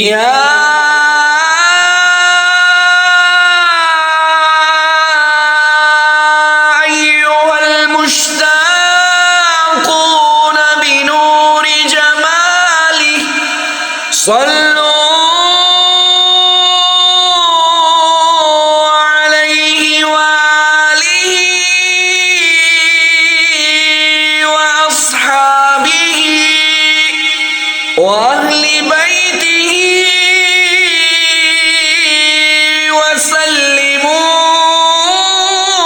يا أيها المشتاقون بنور جماله صلوا عليه وآله وأصحابه وأهل بيته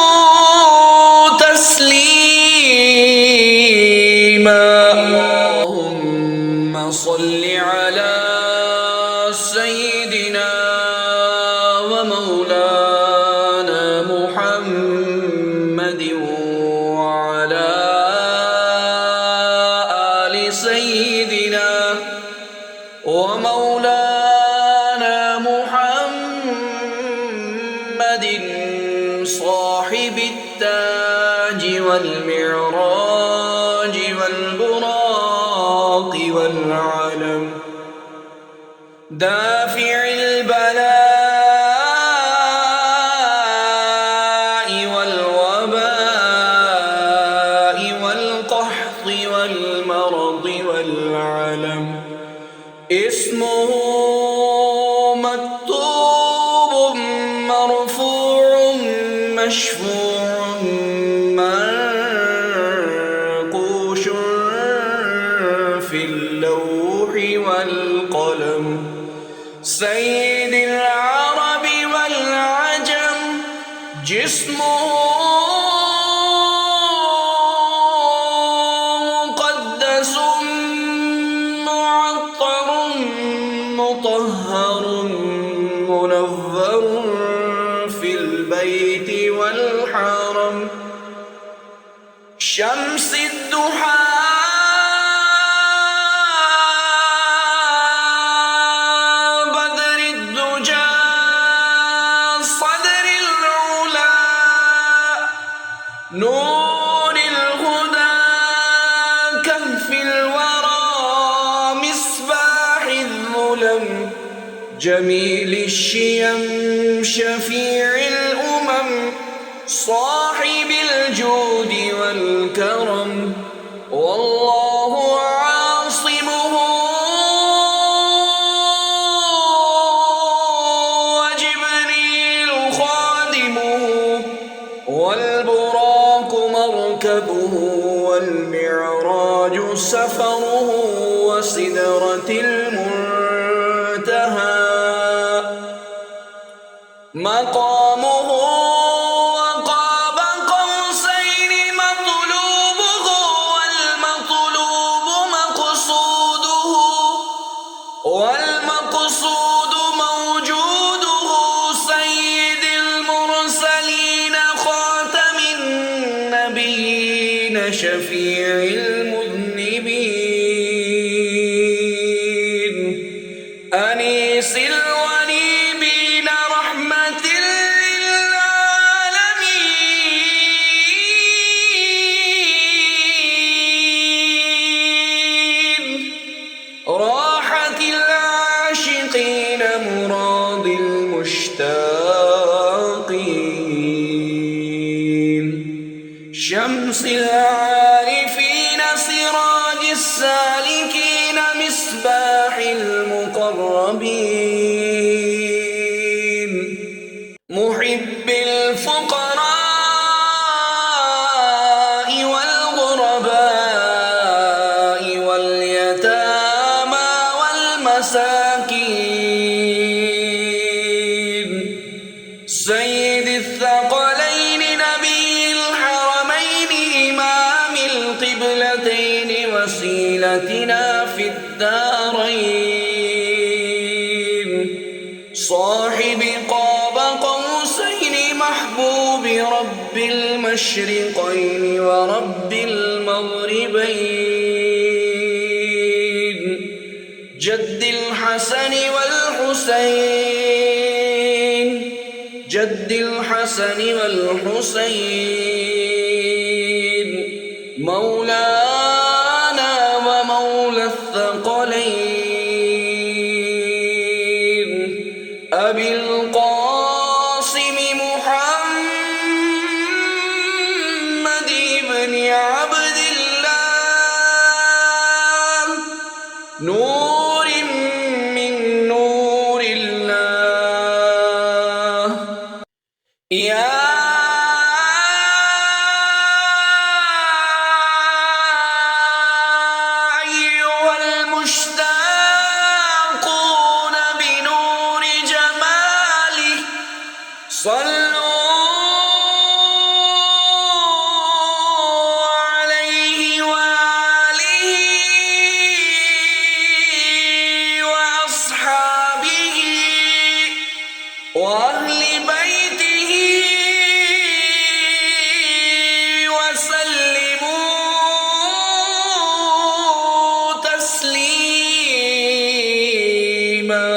وسلموا تسليما. اللهم صل على سيدنا ومولانا محمد وعلى آل سيدنا ومولانا محمد صاحب التاج والمعراج والبراق والعلم دافع البلاء والوباء والقحط والمرض والعلم اسمه مكتوب مرفوع مشفوع منقوش في اللوح والقلم سيد العرب والعجم جسمه مقدس معطر مطهر منور في البيت والحرم شمس الضحى بدر الدجى صدر العلا نور الهدى كهف الورى مصباح الظلم جميل الشيم شفيع الأمم صاحب الجود والكرم والله عاصمه وجبريل خادمه والبراق مركبه والمعراج سفره وسدرة المنتهى مقامه وقاب قوسين مطلوبه والمقصود موجوده سيد المرسلين خاتم النبيين شفيع المذنبين أنيس الونيبين رحمة للعالمين راحة العاشقين مراد المشتاقين شمس العارفين سراج السالكين مصباح المقربين محب الفقراء والغرباء واليتامى والمساكين سيد الثقلين نبي الحرمين إمام القبلتين وسيلتنا في الدارين صاحب قاب قوسين محبوب رب المشرقين ورب المغربين جد الحسن والحسين مولانا ومولى الثقلين أبي القاسم محمد بن عبد الله نور من نور الله يا أيها المشتاقون بنور جماله صلوا عليه وآله وأصحابه وأهل بيته وسلموا تسليما.